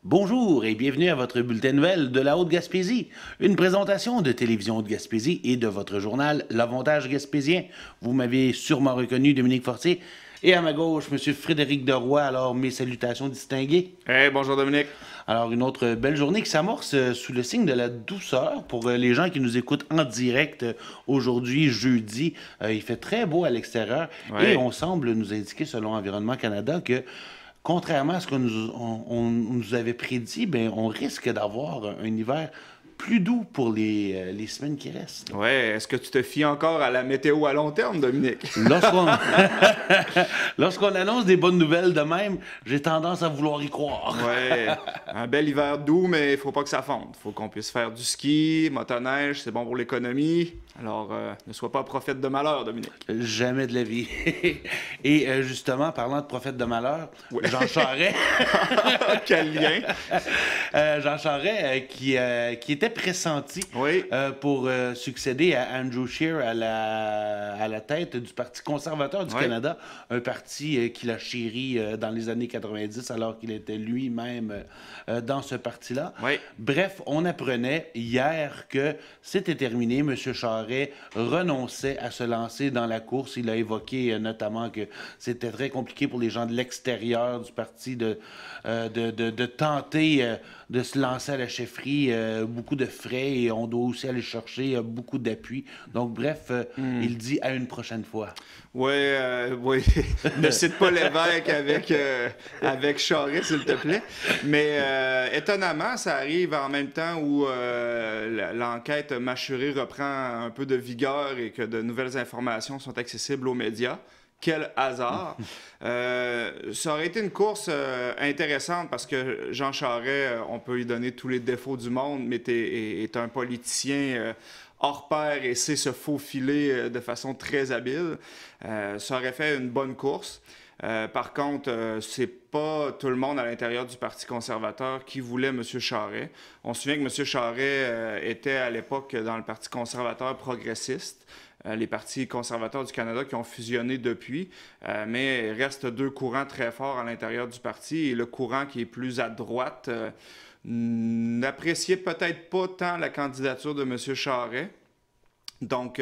Bonjour et bienvenue à votre bulletin de nouvelles de la Haute-Gaspésie, une présentation de Télévision Haute-Gaspésie et de votre journal L'Avantage gaspésien. Vous m'avez sûrement reconnu, Dominique Fortier, et à ma gauche, M. Frédéric Deroy, alors mes salutations distinguées. Hey, bonjour Dominique. Alors, une autre belle journée qui s'amorce sous le signe de la douceur pour les gens qui nous écoutent en direct aujourd'hui, jeudi. Il fait très beau à l'extérieur et on semble nous indiquer, selon Environnement Canada, que contrairement à ce qu'on nous avait prédit, ben, on risque d'avoir un hiver plus doux pour les semaines qui restent. Ouais, est-ce que tu te fies encore à la météo à long terme, Dominique? Lorsqu'on annonce des bonnes nouvelles de même, j'ai tendance à vouloir y croire. Ouais, un bel hiver doux, mais il faut pas que ça fonde. Il faut qu'on puisse faire du ski, motoneige, c'est bon pour l'économie. Alors, ne sois pas prophète de malheur, Dominique. Jamais de la vie. Et justement, parlant de prophète de malheur, ouais. Jean Charest... Quel lien! Jean Charest qui était pressenti oui. Pour succéder à Andrew Scheer à la tête du Parti conservateur du Canada, un parti qu'il a chéri dans les années 90 alors qu'il était lui-même dans ce parti-là. Oui. Bref, on apprenait hier que c'était terminé. M. Charest renonçait à se lancer dans la course. Il a évoqué notamment que c'était très compliqué pour les gens de l'extérieur du parti de tenter de se lancer à la chefferie, beaucoup de frais et on doit aussi aller chercher beaucoup d'appui. Donc, bref, il dit à une prochaine fois. Oui, oui. Ne cite pas l'évêque avec Charest, s'il te plaît. Mais étonnamment, ça arrive en même temps où l'enquête mâchurée reprend un peu de vigueur et que de nouvelles informations sont accessibles aux médias. Quel hasard! Ça aurait été une course intéressante parce que Jean Charest, on peut lui donner tous les défauts du monde, mais est un politicien hors pair et sait se faufiler de façon très habile. Ça aurait fait une bonne course. Par contre, c'est pas tout le monde à l'intérieur du Parti conservateur qui voulait M. Charest. On se souvient que M. Charest était à l'époque dans le Parti conservateur progressiste. Les partis conservateurs du Canada qui ont fusionné depuis, mais il reste deux courants très forts à l'intérieur du parti. Et le courant qui est plus à droite n'appréciait peut-être pas tant la candidature de M. Charest. Donc,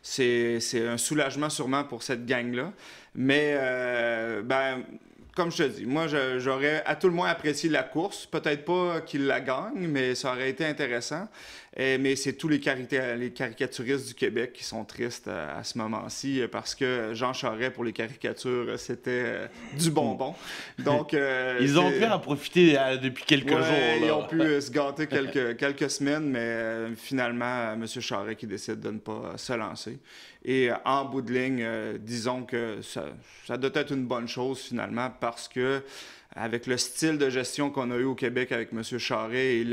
c'est un soulagement sûrement pour cette gang-là. Mais, comme je te dis, moi, j'aurais à tout le moins apprécié la course. Peut-être pas qu'il la gagne, mais ça aurait été intéressant. Mais c'est tous les caricaturistes du Québec qui sont tristes à ce moment-ci parce que Jean Charest, pour les caricatures, c'était du bonbon. Donc, ils ont pu en profiter depuis quelques jours. Là. Ils ont pu se gâter quelques semaines, mais finalement, M. Charest qui décide de ne pas se lancer. Et en bout de ligne, disons que ça doit être une bonne chose finalement parce que avec le style de gestion qu'on a eu au Québec avec M. Charest et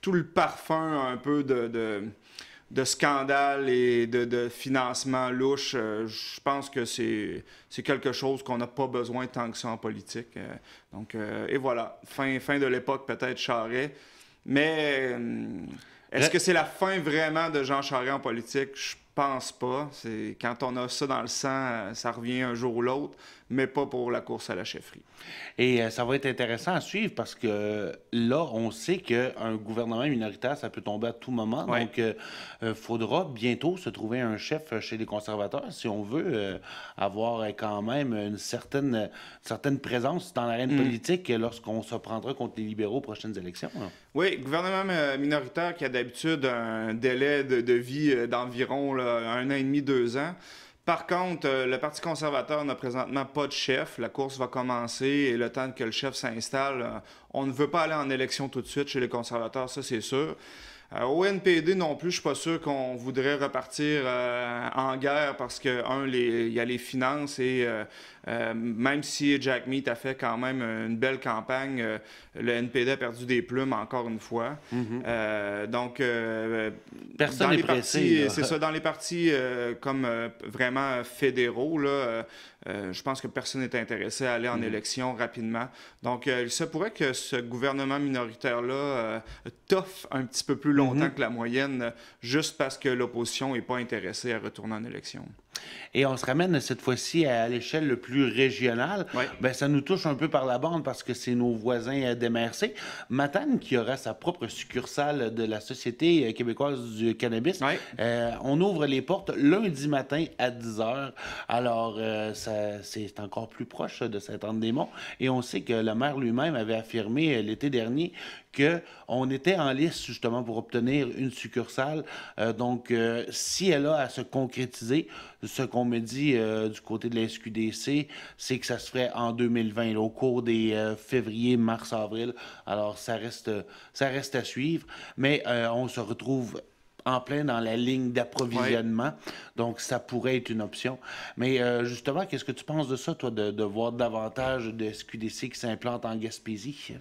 tout le parfum un peu de scandale et de financement louche, je pense que c'est quelque chose qu'on n'a pas besoin tant que ça en politique. Et voilà, fin de l'époque peut-être Charest. Mais est-ce que c'est la fin vraiment de Jean Charest en politique? Je pense pas. Quand on a ça dans le sang, ça revient un jour ou l'autre, mais pas pour la course à la chefferie. Et ça va être intéressant à suivre parce que là, on sait qu'un gouvernement minoritaire, ça peut tomber à tout moment. Ouais. Donc, il faudra bientôt se trouver un chef chez les conservateurs si on veut avoir quand même une certaine présence dans l'arène politique lorsqu'on se prendra contre les libéraux aux prochaines élections. Là. Oui, gouvernement minoritaire qui a d'habitude un délai de vie d'environ 1 an et demi, 2 ans. Par contre, le Parti conservateur n'a présentement pas de chef. La course va commencer et le temps que le chef s'installe, on ne veut pas aller en élection tout de suite chez les conservateurs, ça c'est sûr. Au NPD non plus, je suis pas sûr qu'on voudrait repartir en guerre parce que, il y a les finances et même si Jack Meat a fait quand même une belle campagne, le NPD a perdu des plumes encore une fois. Donc, personne n'est pressé. C'est ça, dans les partis comme vraiment fédéraux, là, je pense que personne n'est intéressé à aller en élection rapidement. Donc, il se pourrait que ce gouvernement minoritaire-là toffe un petit peu plus longtemps que la moyenne, juste parce que l'opposition n'est pas intéressée à retourner en élection. Et on se ramène cette fois-ci à l'échelle le plus régionale. Oui. Ben, ça nous touche un peu par la bande parce que c'est nos voisins d'MRC. Matane, qui aura sa propre succursale de la Société québécoise du cannabis, Oui. on ouvre les portes lundi matin à 10 h. Alors, c'est encore plus proche de Saint-Anne-des-Monts. Et on sait que le maire lui-même avait affirmé l'été dernier qu'on était en liste justement pour obtenir une succursale. Donc, si elle a à se concrétiser, ce qu'on me dit du côté de la SQDC, c'est que ça se ferait en 2020, là, au cours des février, mars, avril. Alors, ça reste à suivre. Mais on se retrouve en plein dans la ligne d'approvisionnement. Ouais. Donc, ça pourrait être une option. Mais justement, qu'est-ce que tu penses de ça, toi, de voir davantage de SQDC qui s'implantent en Gaspésie?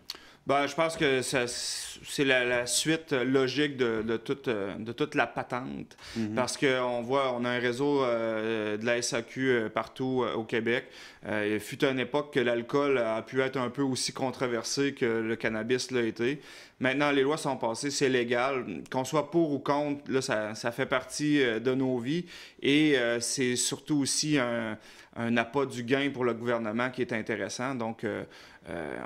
Ben, je pense que c'est la suite logique de toute la patente. Parce qu'on voit, on a un réseau de la SAQ partout au Québec. Il fut une époque que l'alcool a pu être un peu aussi controversé que le cannabis l'a été. Maintenant, les lois sont passées, c'est légal. Qu'on soit pour ou contre, là, ça fait partie de nos vies. Et c'est surtout aussi un appât du gain pour le gouvernement qui est intéressant. Donc,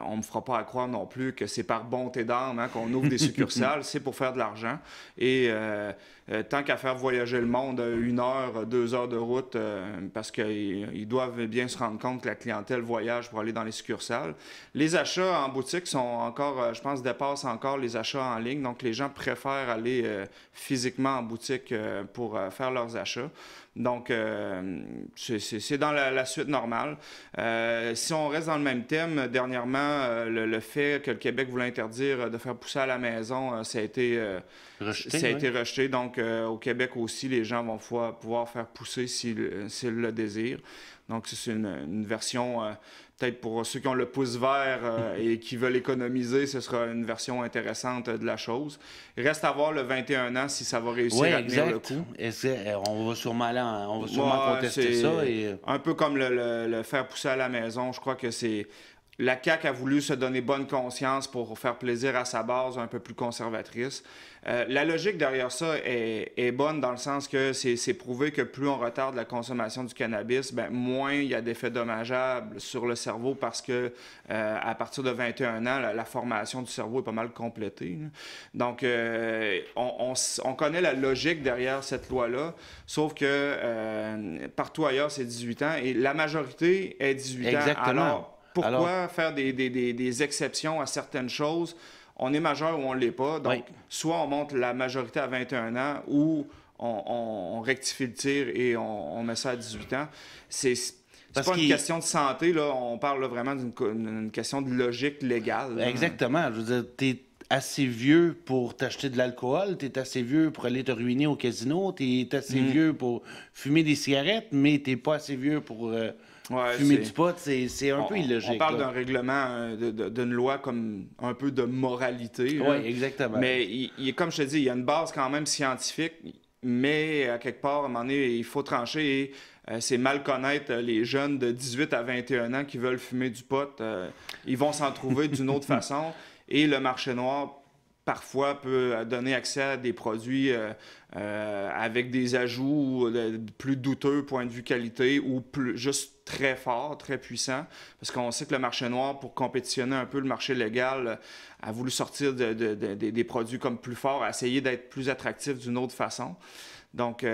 on ne me fera pas à croire non plus que c'est par bonté d'âme qu'on ouvre des succursales. C'est pour faire de l'argent. Et tant qu'à faire voyager le monde 1 heure, 2 heures de route, parce qu'ils doivent bien se rendre compte que la clientèle voyage pour aller dans les succursales. Les achats en boutique sont encore, je pense, dépassent encore les achats en ligne. Donc, les gens préfèrent aller physiquement en boutique pour faire leurs achats. Donc, c'est dans la suite normale. Si on reste dans le même thème, dernièrement, le fait que le Québec voulait interdire de faire pousser à la maison, ça a été rejeté. Donc, au Québec aussi, les gens vont pouvoir faire pousser s'ils le désirent. Donc, c'est une version... peut-être pour ceux qui ont le pouce vert et qui veulent économiser, ce sera une version intéressante de la chose. Il reste à voir le 21 ans si ça va réussir à tenir le coup. On va sûrement contester ça. Un peu comme le faire pousser à la maison. Je crois que c'est... La CAQ a voulu se donner bonne conscience pour faire plaisir à sa base un peu plus conservatrice. La logique derrière ça est bonne dans le sens que c'est prouvé que plus on retarde la consommation du cannabis, ben, moins il y a d'effets dommageables sur le cerveau parce que à partir de 21 ans, la formation du cerveau est pas mal complétée. Donc, on connaît la logique derrière cette loi-là, sauf que partout ailleurs, c'est 18 ans et la majorité est 18 Exactement. ans. Alors, pourquoi faire des exceptions à certaines choses? On est majeur ou on ne l'est pas. Donc, soit on monte la majorité à 21 ans ou on rectifie le tir et on met ça à 18 ans. C'est pas une question de santé, là. On parle là, vraiment d'une question de logique légale. Exactement. Je veux dire, t'es assez vieux pour t'acheter de l'alcool, t'es assez vieux pour aller te ruiner au casino, t'es assez vieux pour fumer des cigarettes, mais t'es pas assez vieux pour... fumer du pot, c'est un peu illogique. On parle d'un règlement, d'une loi comme un peu de moralité. Oui, exactement. Mais comme je te dis, il y a une base quand même scientifique, mais à quelque part, à un moment donné, il faut trancher et c'est mal connaître les jeunes de 18 à 21 ans qui veulent fumer du pot. Ils vont s'en trouver d'une autre façon et le marché noir parfois peut donner accès à des produits avec des ajouts plus douteux point de vue qualité ou juste très forts, très puissants. Parce qu'on sait que le marché noir, pour compétitionner un peu le marché légal, a voulu sortir des produits comme plus forts, a essayé d'être plus attractif d'une autre façon. Donc,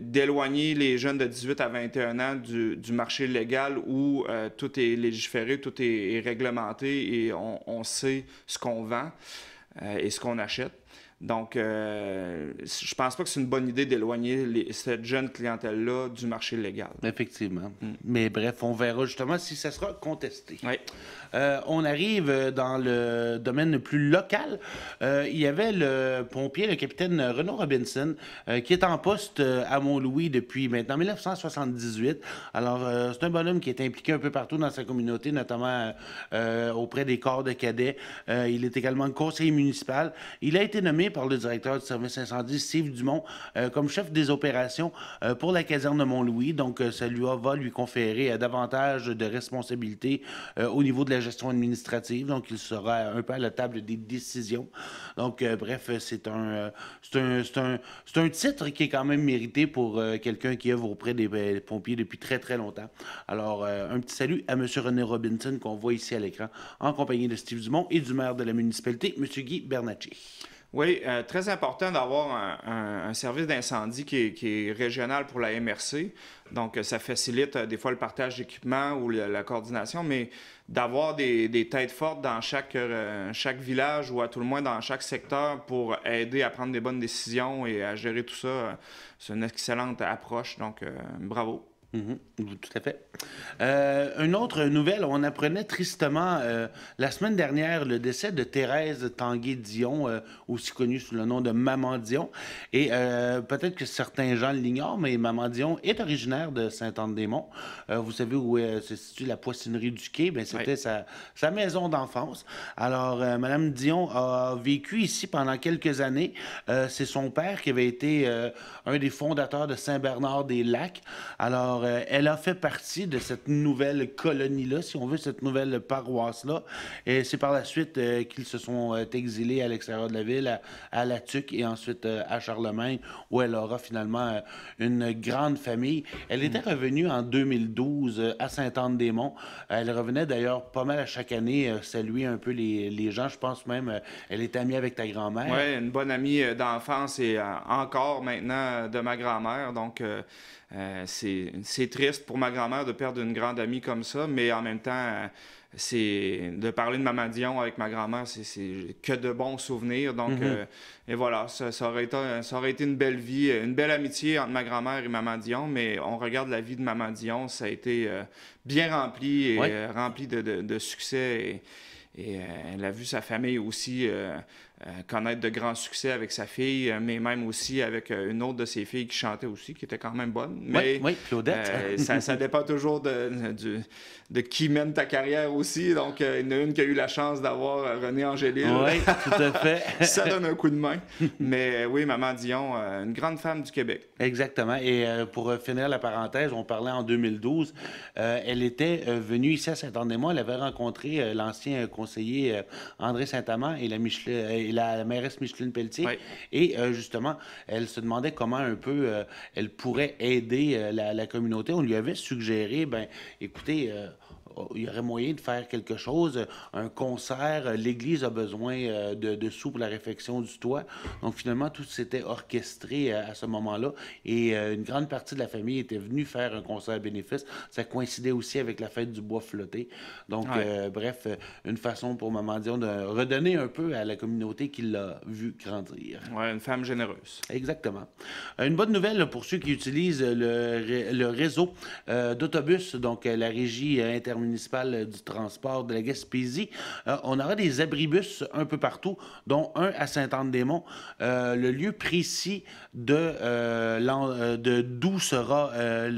d'éloigner les jeunes de 18 à 21 ans du marché légal où tout est légiféré, tout est réglementé et on sait ce qu'on vend et ce qu'on achète. Donc, je pense pas que c'est une bonne idée d'éloigner cette jeune clientèle-là du marché légal. Effectivement. Mais bref, on verra justement si ça sera contesté. Oui. On arrive dans le domaine plus local. Il y avait le pompier, le capitaine Renaud Robinson, qui est en poste à Mont-Louis depuis maintenant 1978. Alors, c'est un bonhomme qui est impliqué un peu partout dans sa communauté, notamment auprès des corps de cadets. Il est également conseiller municipal. Il a été nommé nommé par le directeur du service incendie, Steve Dumont, comme chef des opérations pour la caserne de Mont-Louis. Donc, ça va lui conférer davantage de responsabilités au niveau de la gestion administrative. Donc, il sera un peu à la table des décisions. Donc, bref, c'est un titre qui est quand même mérité pour quelqu'un qui œuvre auprès des pompiers depuis très, très longtemps. Alors, un petit salut à M. René Robinson qu'on voit ici à l'écran en compagnie de Steve Dumont et du maire de la municipalité, M. Guy Bernatchez. Oui, très important d'avoir un service d'incendie qui est régional pour la MRC. Donc, ça facilite des fois le partage d'équipements ou la coordination, mais d'avoir des têtes fortes dans chaque village ou à tout le moins dans chaque secteur pour aider à prendre des bonnes décisions et à gérer tout ça, c'est une excellente approche. Donc, bravo. Tout à fait. Une autre nouvelle, on apprenait tristement la semaine dernière le décès de Thérèse Tanguay-Dion, aussi connue sous le nom de Maman Dion. Et peut-être que certains gens l'ignorent, mais Maman Dion est originaire de Sainte-Anne-des-Monts. Vous savez où se situe la poissonnerie du Quai? Bien, c'était sa maison d'enfance. Alors, Madame Dion a vécu ici pendant quelques années. C'est son père qui avait été un des fondateurs de Saint-Bernard-des-Lacs. Alors, elle a fait partie de cette nouvelle colonie-là, si on veut, cette nouvelle paroisse-là. Et c'est par la suite qu'ils se sont exilés à l'extérieur de la ville, à La Tuque et ensuite à Charlemagne, où elle aura finalement une grande famille. Elle était revenue en 2012 à Sainte-Anne-des-Monts. Elle revenait d'ailleurs pas mal à chaque année saluer un peu les gens. Je pense même elle est amie avec ta grand-mère. Oui, une bonne amie d'enfance et encore maintenant de ma grand-mère. Donc, c'est triste pour ma grand-mère de perdre une grande amie comme ça, mais en même temps, c'est de parler de Maman Dion avec ma grand-mère, c'est que de bons souvenirs. Donc, et voilà, ça aurait été une belle vie, une belle amitié entre ma grand-mère et Maman Dion, mais on regarde la vie de Maman Dion, ça a été bien rempli et rempli de succès. Et elle a vu sa famille aussi connaître de grands succès avec sa fille, mais même aussi avec une autre de ses filles qui chantait aussi, qui était quand même bonne. Mais oui, Claudette. Ça dépend toujours de qui mène ta carrière aussi. Donc, il y en a une qui a eu la chance d'avoir René Angélil. Oui, tout à fait. Ça donne un coup de main. Mais oui, Maman Dion, une grande femme du Québec. Exactement. Et pour finir la parenthèse, on parlait en 2012. Elle était venue ici à Saint-Anne-des-Monts. Elle avait rencontré l'ancien conseiller André Saint-Amand et la mairesse Micheline Pelletier. Oui. Et justement, elle se demandait comment un peu elle pourrait aider la communauté. On lui avait suggéré, écoutez, il y aurait moyen de faire quelque chose, un concert, l'église a besoin de sous pour la réfection du toit. Donc finalement, tout s'était orchestré à ce moment-là et une grande partie de la famille était venue faire un concert à bénéfice. Ça coïncidait aussi avec la fête du bois flotté. Donc bref, une façon pour Maman Dion de redonner un peu à la communauté qui l'a vu grandir. Oui, une femme généreuse. Exactement. Une bonne nouvelle pour ceux qui utilisent le réseau d'autobus, donc la régie intermunicipale du transport de la Gaspésie. On aura des abribus un peu partout, dont un à Sainte-Anne-des-Monts. Le lieu précis d'où sera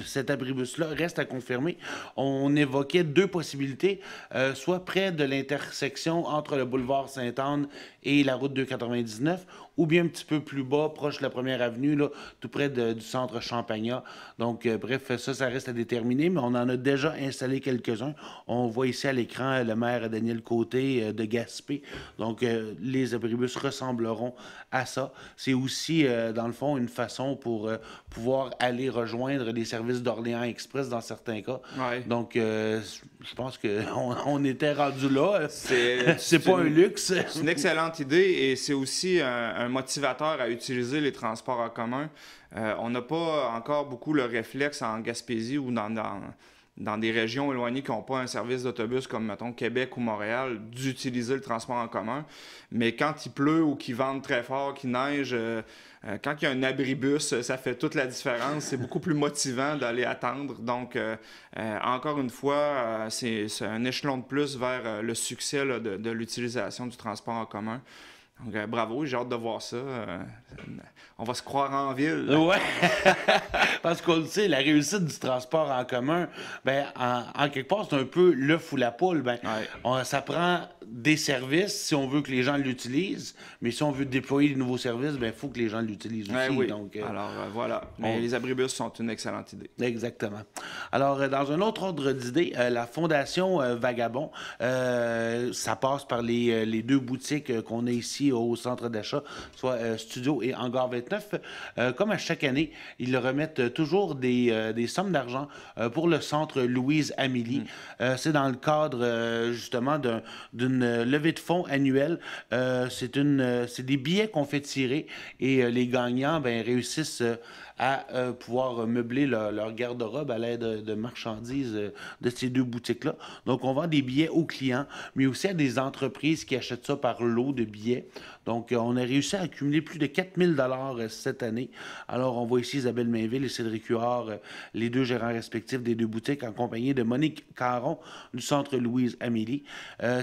cet abribus-là reste à confirmer. On évoquait deux possibilités, soit près de l'intersection entre le boulevard Sainte-Anne et la route 299, ou bien un petit peu plus bas, proche de la Première Avenue, là, tout près du centre Champagnat. Donc, bref, ça reste à déterminer, mais on en a déjà installé quelques-uns. On voit ici à l'écran le maire Daniel Côté de Gaspé. Donc, les abribus ressembleront à ça. C'est aussi, dans le fond, une façon pour pouvoir aller rejoindre les services d'Orléans Express dans certains cas. Ouais. Donc, je pense qu'on était rendu là. C'est pas un luxe. C'est une excellente idée et c'est aussi un motivateur à utiliser les transports en commun. On n'a pas encore beaucoup le réflexe en Gaspésie ou dans des régions éloignées qui n'ont pas un service d'autobus comme, mettons, Québec ou Montréal, d'utiliser le transport en commun. Mais quand il pleut ou qu'il vente très fort, qu'il neige, quand il y a un abribus, ça fait toute la différence. C'est beaucoup plus motivant d'aller attendre. Donc, encore une fois, c'est un échelon de plus vers le succès là, de l'utilisation du transport en commun. Donc, bravo, j'ai hâte de voir ça. On va se croire en ville. Oui, parce qu'on le sait, la réussite du transport en commun, en quelque part, c'est un peu l'œuf ou la poule. Ça prend des services si on veut que les gens l'utilisent, mais si on veut déployer de nouveaux services, il faut que les gens l'utilisent aussi. Oui. Donc, alors, voilà. Mais les abribus sont une excellente idée. Exactement. Alors, dans un autre ordre d'idée, la Fondation Vagabond, ça passe par les deux boutiques qu'on a ici au centre d'achat, soit Studio et Hangar 29. Comme à chaque année, ils remettent toujours des sommes d'argent pour le centre Louise-Amélie. C'est dans le cadre, justement, d'une levée de fonds annuelle. C'est des billets qu'on fait tirer et les gagnants réussissent à pouvoir meubler leur garde-robe à l'aide de marchandises de ces deux boutiques-là. Donc, on vend des billets aux clients, mais aussi à des entreprises qui achètent ça par lot de billets. Donc, on a réussi à accumuler plus de 4 000 $ cette année. Alors, on voit ici Isabelle Mainville et Cédric Huard, les deux gérants respectifs des deux boutiques, en compagnie de Monique Caron du Centre Louise-Amélie.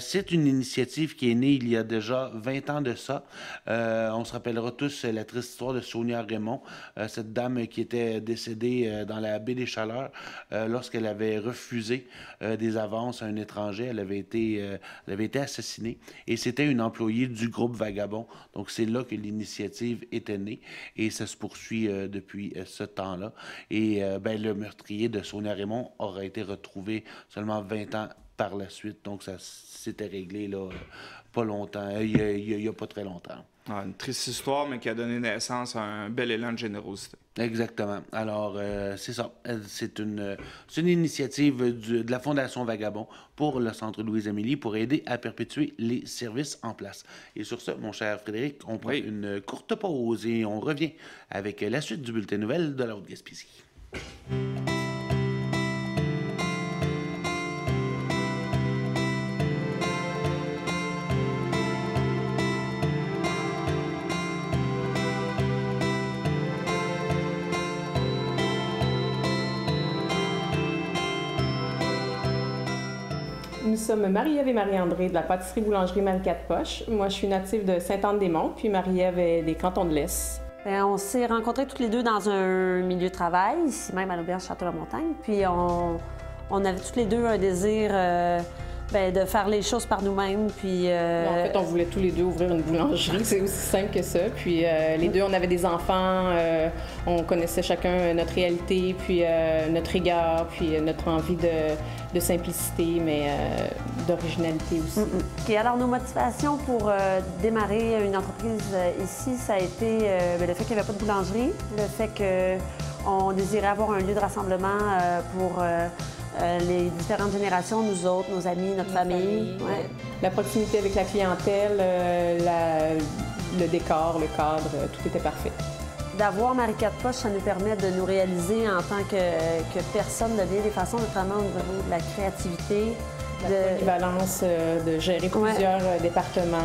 C'est une initiative qui est née il y a déjà 20 ans de ça. On se rappellera tous la triste histoire de Sonia Raymond, cette dame qui était décédée dans la baie des Chaleurs lorsqu'elle avait refusé des avances à un étranger. Elle avait été assassinée et c'était une employée du groupe Vagabond. Donc, c'est là que l'initiative était née et ça se poursuit depuis ce temps-là. Et le meurtrier de Sonia Raymond aura été retrouvé seulement 20 ans par la suite. Donc, ça s'était réglé là, pas longtemps, il y a pas très longtemps. Une triste histoire, mais qui a donné naissance à un bel élan de générosité. Exactement. Alors, c'est ça. C'est une initiative de la Fondation Vagabond pour le Centre Louise-Amélie pour aider à perpétuer les services en place. Et sur ce, mon cher Frédéric, on prend une courte pause et on revient avec la suite du bulletin nouvelle de la Haute-Gaspésie. Nous sommes Marie-Ève et Marie-André de la pâtisserie-boulangerie Marie-4-Poches. Moi, je suis native de Sainte-Anne-des-Monts, puis Marie-Ève est des Cantons de l'Est. On s'est rencontrés toutes les deux dans un milieu de travail, ici même à l'auberge Château-la-Montagne. Puis on avait toutes les deux un désir de faire les choses par nous-mêmes. Puis En fait, on voulait tous les deux ouvrir une boulangerie. C'est aussi simple que ça. Puis les deux, on avait des enfants. On connaissait chacun notre réalité, puis notre rigueur, puis notre envie de simplicité, mais d'originalité aussi. Et alors, nos motivations pour démarrer une entreprise ici, ça a été le fait qu'il n'y avait pas de boulangerie, le fait qu'on désirait avoir un lieu de rassemblement pour les différentes générations, nous autres, nos amis, notre famille. Ouais. La proximité avec la clientèle, le décor, le cadre, tout était parfait. D'avoir Marie-4-Poches, ça nous permet de nous réaliser en tant que personne de bien des façons, notamment au niveau de la créativité. La polyvalence de gérer plusieurs départements,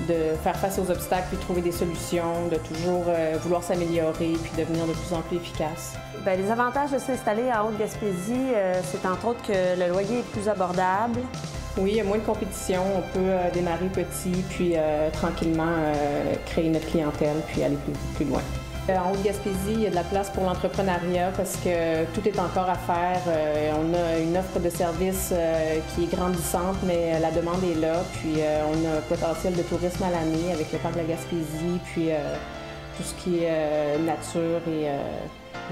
de faire face aux obstacles puis trouver des solutions, de toujours vouloir s'améliorer puis devenir de plus en plus efficace. Bien, les avantages de s'installer à Haute-Gaspésie, c'est entre autres que le loyer est plus abordable. Oui, il y a moins de compétition. On peut démarrer petit, puis tranquillement créer notre clientèle, puis aller plus loin. En Haute-Gaspésie, il y a de la place pour l'entrepreneuriat parce que tout est encore à faire. On a une offre de services qui est grandissante, mais la demande est là. Puis on a un potentiel de tourisme à l'année avec le parc de la Gaspésie, puis tout ce qui est nature et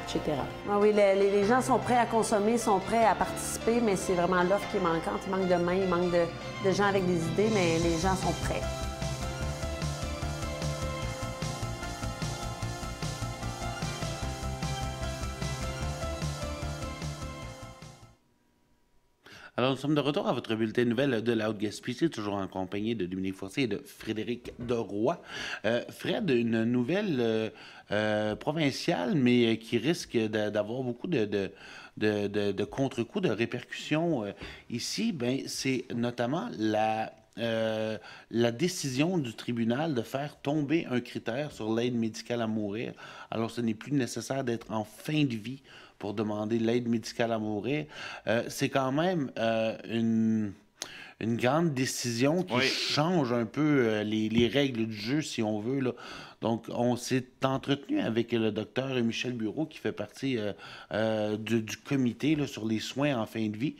etc. Ah oui, les gens sont prêts à consommer, sont prêts à participer, mais c'est vraiment l'offre qui est manquante. Il manque de mains, il manque de gens avec des idées, mais les gens sont prêts. Alors, nous sommes de retour à votre bulletin de nouvelles de la Haute-Gaspésie, toujours en compagnie de Dominique Fortier et de Frédéric Deroy. Fred, une nouvelle provinciale, mais qui risque d'avoir beaucoup de contre-coups, de répercussions ici, c'est notamment la décision du tribunal de faire tomber un critère sur l'aide médicale à mourir. Alors, ce n'est plus nécessaire d'être en fin de vie pour demander l'aide médicale à mourir. C'est quand même une grande décision qui change un peu les règles du jeu, si on veut, là. Donc, on s'est entretenu avec le docteur Michel Bureau, qui fait partie du comité là, sur les soins en fin de vie.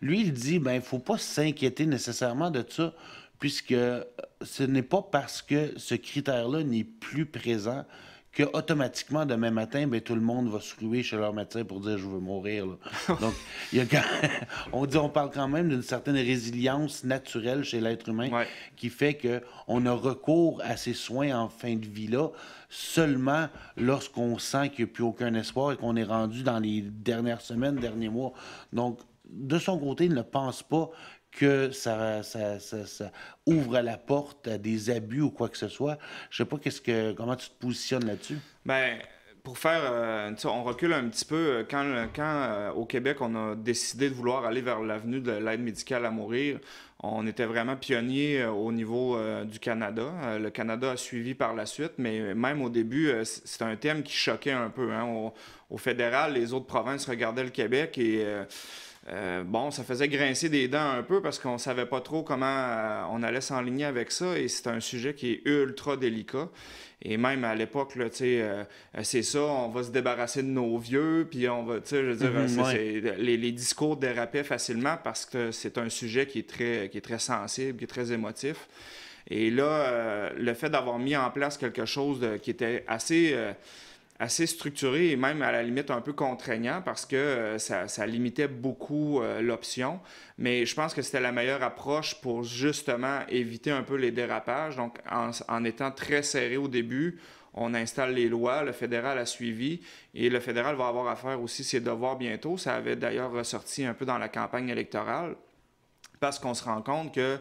Lui, il dit, il ne faut pas s'inquiéter nécessairement de ça, puisque ce n'est pas parce que ce critère-là n'est plus présent que automatiquement demain matin, tout le monde va se ruer chez leur médecin pour dire « je veux mourir ». Donc, on parle quand même d'une certaine résilience naturelle chez l'être humain qui fait qu'on a recours à ces soins en fin de vie-là seulement lorsqu'on sent qu'il n'y a plus aucun espoir et qu'on est rendu dans les dernières semaines, derniers mois. Donc, de son côté, il ne pense pas que ça ouvre la porte à des abus ou quoi que ce soit. Je sais pas comment tu te positionnes là-dessus. Bien, pour faire... on recule un petit peu. Quand au Québec, on a décidé de vouloir aller vers l'avenue de l'aide médicale à mourir, on était vraiment pionniers au niveau du Canada. Le Canada a suivi par la suite, mais même au début, c'était un thème qui choquait un peu. Hein. Au fédéral, les autres provinces regardaient le Québec et... ça faisait grincer des dents un peu parce qu'on savait pas trop comment on allait s'enligner avec ça et c'est un sujet qui est ultra délicat. Et même à l'époque, là, c'est ça, on va se débarrasser de nos vieux, puis on va, je veux dire, les discours dérapaient facilement parce que c'est un sujet qui est très sensible, qui est très émotif. Et là, le fait d'avoir mis en place quelque chose qui était assez structuré et même à la limite un peu contraignant parce que ça limitait beaucoup l'option. Mais je pense que c'était la meilleure approche pour justement éviter un peu les dérapages. Donc, en étant très serré au début, on installe les lois, le fédéral a suivi et le fédéral va avoir à faire aussi ses devoirs bientôt. Ça avait d'ailleurs ressorti un peu dans la campagne électorale. Parce qu'on se rend compte que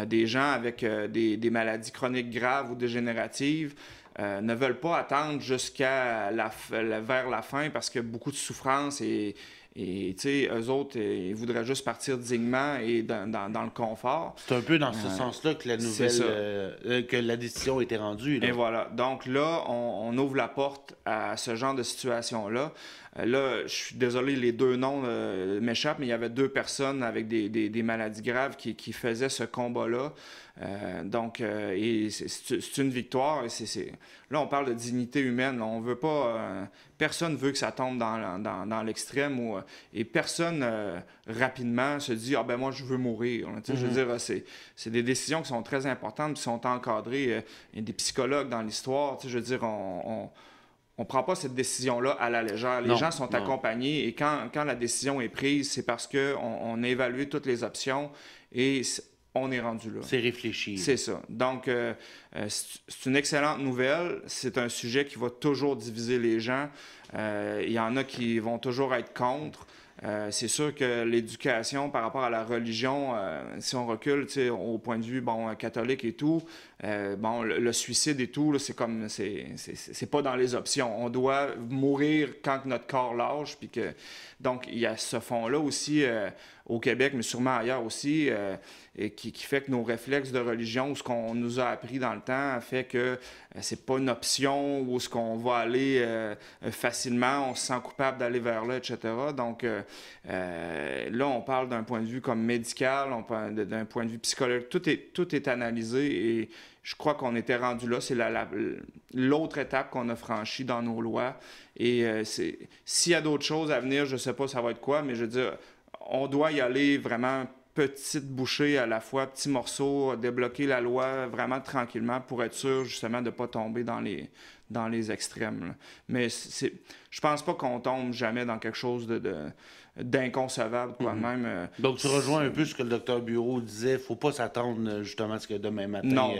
des gens avec des maladies chroniques graves ou dégénératives ne veulent pas attendre jusqu'à vers la fin parce qu'il y a beaucoup de souffrance et eux autres, ils voudraient juste partir dignement et dans le confort. C'est un peu dans ce sens-là que la nouvelle, que la décision a été rendue. Là. Et voilà. Donc là, on ouvre la porte à ce genre de situation-là. Là, je suis désolé, les deux noms m'échappent, mais il y avait 2 personnes avec des maladies graves qui faisaient ce combat-là. Et c'est une victoire. Là, on parle de dignité humaine. Là, on veut pas... personne veut que ça tombe dans l'extrême. Et personne, rapidement, se dit « Ah ben moi, je veux mourir. » Je veux dire, c'est des décisions qui sont très importantes, qui sont encadrées. Il y a des psychologues dans l'histoire. Je veux dire, on prend pas cette décision-là à la légère. Les gens sont accompagnés et quand la décision est prise, c'est parce qu'on a évalué toutes les options et on est rendu là. C'est réfléchi. C'est ça. Donc, c'est une excellente nouvelle. C'est un sujet qui va toujours diviser les gens. Il y en a qui vont toujours être contre. C'est sûr que l'éducation par rapport à la religion, si on recule au point de vue catholique et tout, le suicide et tout, là, c'est pas dans les options. On doit mourir quand notre corps lâche. Donc, il y a ce fond-là aussi au Québec, mais sûrement ailleurs aussi, qui fait que nos réflexes de religion, ou ce qu'on nous a appris dans le temps, fait que c'est pas une option ou ce qu'on va aller facilement, on se sent coupable d'aller vers là, etc. Donc, là, on parle d'un point de vue comme médical, on parle d'un point de vue psychologique. Tout est analysé et je crois qu'on était rendu là. C'est l'autre étape qu'on a franchie dans nos lois. Et s'il y a d'autres choses à venir, je ne sais pas ça va être quoi, mais je veux dire, on doit y aller vraiment petite bouchée à la fois, petits morceaux, débloquer la loi vraiment tranquillement pour être sûr justement de ne pas tomber dans les extrêmes. Là. Mais je pense pas qu'on tombe jamais dans quelque chose d'inconcevable. Même, donc, tu rejoins un peu ce que le docteur Bureau disait. Il ne faut pas s'attendre justement à ce que demain matin,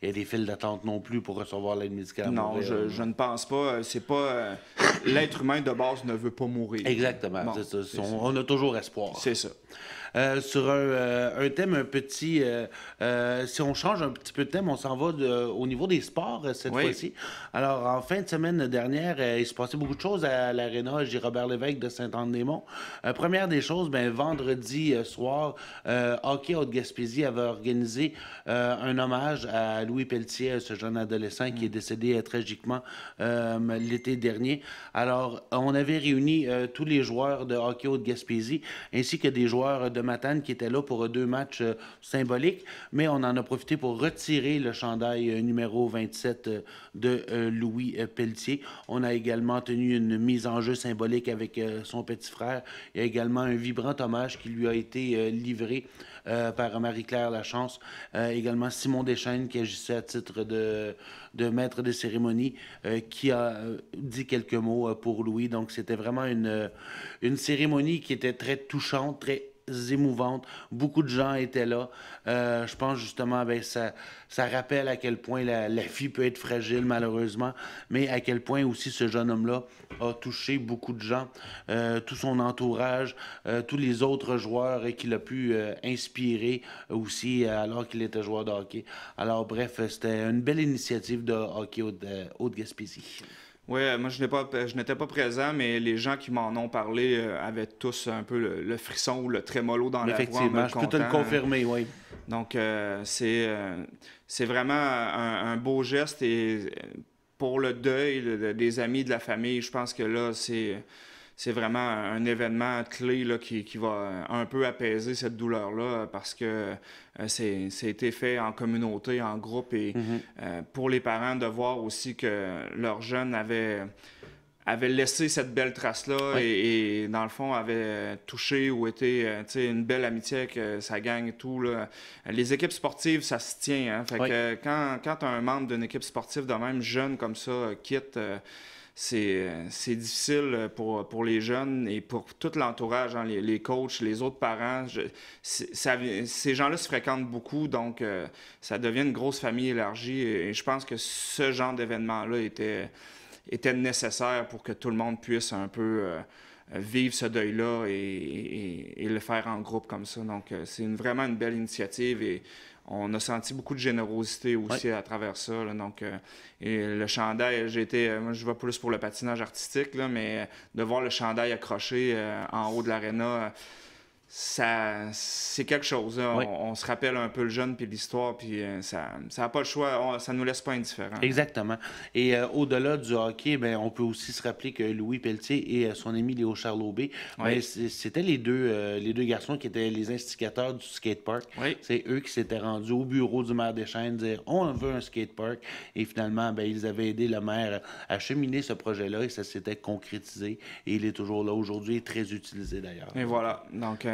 il y ait des files d'attente non plus pour recevoir l'aide médicale. Non, je ne pense pas. C'est pas... l'être humain de base ne veut pas mourir. Exactement. Bon, c'est ça. On a toujours espoir. C'est ça. Sur un thème un petit... si on change un petit peu de thème, on s'en va au niveau des sports cette fois-ci. Alors, Alors, en fin de semaine dernière, il se passait beaucoup de choses à l'Aréna J. Robert-Lévesque de Saint-Anne-des-Monts. Première des choses, vendredi soir, Hockey Haute-Gaspésie avait organisé un hommage à Louis Pelletier, ce jeune adolescent qui est décédé tragiquement l'été dernier. Alors, on avait réuni tous les joueurs de Hockey Haute-Gaspésie, ainsi que des joueurs de Matane qui étaient là pour 2 matchs symboliques, mais on en a profité pour retirer le chandail numéro 27 de Louis Pelletier. On a également tenu une mise en jeu symbolique avec son petit frère. Il y a également un vibrant hommage qui lui a été livré par Marie-Claire Lachance. Également Simon Deschênes, qui agissait à titre de maître de cérémonie, qui a dit quelques mots pour Louis. Donc, c'était vraiment une cérémonie qui était très touchante, très émouvante. Beaucoup de gens étaient là. Je pense justement, ça rappelle à quel point la vie peut être fragile, malheureusement, mais à quel point aussi ce jeune homme-là a touché beaucoup de gens, tout son entourage, tous les autres joueurs qu'il a pu inspirer aussi alors qu'il était joueur de hockey. Alors bref, c'était une belle initiative de hockey Haute-Gaspésie. Oui, moi je n'étais pas présent, mais les gens qui m'en ont parlé avaient tous un peu le frisson ou le trémolo dans la voix. Effectivement, je peux te le confirmer, oui. Donc c'est vraiment un beau geste et pour le deuil des amis, de la famille, je pense que là, c'est vraiment un événement clé là, qui va un peu apaiser cette douleur-là parce que c'est été fait en communauté, en groupe et pour les parents de voir aussi que leur jeune avait laissé cette belle trace-là et dans le fond avait touché ou été une belle amitié avec sa gang et tout. Là. Les équipes sportives, ça se tient. Hein? Fait que quand un membre d'une équipe sportive de même jeune comme ça quitte... C'est difficile pour les jeunes et pour tout l'entourage, hein, les coachs, les autres parents. Ces gens-là se fréquentent beaucoup, donc ça devient une grosse famille élargie. Et je pense que ce genre d'événement-là était nécessaire pour que tout le monde puisse un peu vivre ce deuil-là et le faire en groupe comme ça. Donc, c'est vraiment une belle initiative et on a senti beaucoup de générosité aussi à travers ça. Là. Donc, et le chandail, moi je vais plus pour le patinage artistique, là, mais de voir le chandail accroché en haut de l'aréna, c'est quelque chose. Hein. On se rappelle un peu le jeune puis l'histoire, puis ça n'a pas le choix, ça nous laisse pas indifférents. Exactement. Et au-delà du hockey, on peut aussi se rappeler que Louis Pelletier et son ami Léo Charlot-B, c'était les deux garçons qui étaient les instigateurs du skatepark. C'est eux qui s'étaient rendus au bureau du maire Deschênes, dire on veut un skatepark. Et finalement, ils avaient aidé le maire à cheminer ce projet-là et ça s'était concrétisé. Et il est toujours là aujourd'hui et très utilisé d'ailleurs. Et voilà. Donc,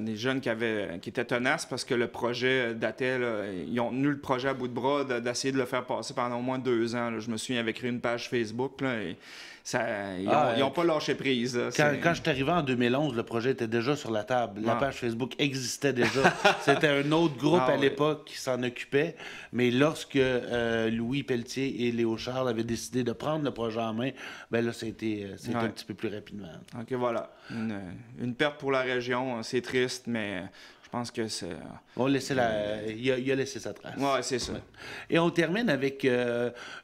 des jeunes qui étaient tenaces parce que le projet datait, là, ils ont tenu le projet à bout de bras d'essayer de le faire passer pendant au moins 2 ans. Là. Je me souviens, ils avaient créé une page Facebook là, et ils n'ont pas lâché prise. Là, quand je suis arrivé en 2011, le projet était déjà sur la table. La page Facebook existait déjà. C'était un autre groupe à l'époque qui s'en occupait. Mais lorsque Louis Pelletier et Léo Charles avaient décidé de prendre le projet en main, là, c'était un petit peu plus rapidement. OK, voilà. Une perte pour la région. C'est triste, mais... Je pense que c'est... Il a laissé sa trace. Oui, c'est ça. Ouais. Et on termine avec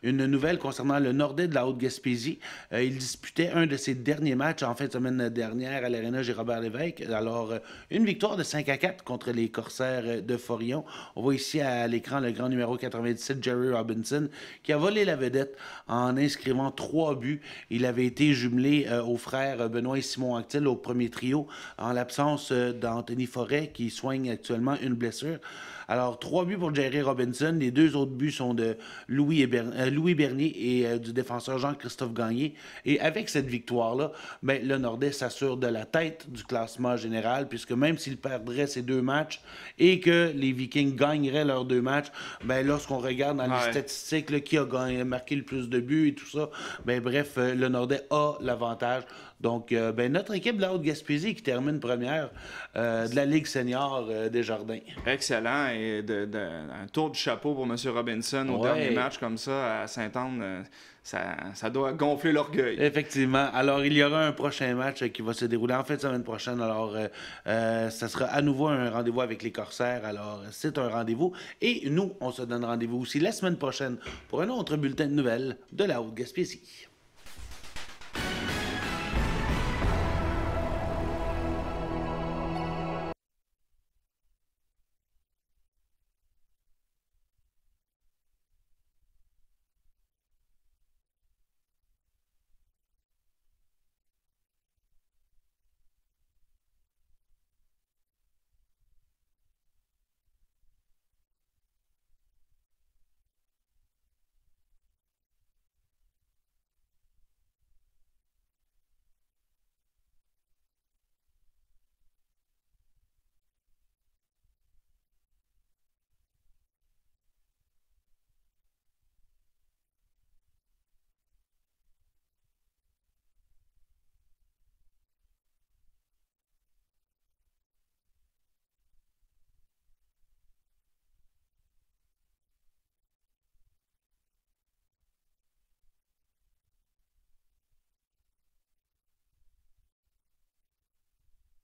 une nouvelle concernant le Nordais de la Haute-Gaspésie. Il disputait un de ses derniers matchs en fin de semaine dernière à l'Aréna J. Robert-Lévesque. Alors, une victoire de 5-4 contre les Corsaires de Forillon. On voit ici à l'écran le grand numéro 97, Jerry Robinson, qui a volé la vedette en inscrivant 3 buts. Il avait été jumelé aux frères Benoît et Simon Anctil au premier trio, en l'absence d'Anthony Forêt, qui soigne actuellement une blessure. Alors, 3 buts pour Jerry Robinson. Les 2 autres buts sont de Louis Bernier et du défenseur Jean-Christophe Gagné. Et avec cette victoire-là, le Nordais s'assure de la tête du classement général, puisque même s'il perdrait ces 2 matchs et que les Vikings gagneraient leurs 2 matchs, lorsqu'on regarde dans les statistiques là, qui a marqué le plus de buts et tout ça, bref, le Nordais a l'avantage. Donc, notre équipe de la Haute-Gaspésie qui termine première de la Ligue senior Bernard Desjardins. Excellent. Et un tour du chapeau pour M. Robinson au dernier match comme ça à Sainte-Anne. Ça doit gonfler l'orgueil. Effectivement. Alors, il y aura un prochain match qui va se dérouler en fin de semaine prochaine. Alors, ça sera à nouveau un rendez-vous avec les Corsaires. Alors, c'est un rendez-vous. Et nous, on se donne rendez-vous aussi la semaine prochaine pour un autre bulletin de nouvelles de la Haute-Gaspésie.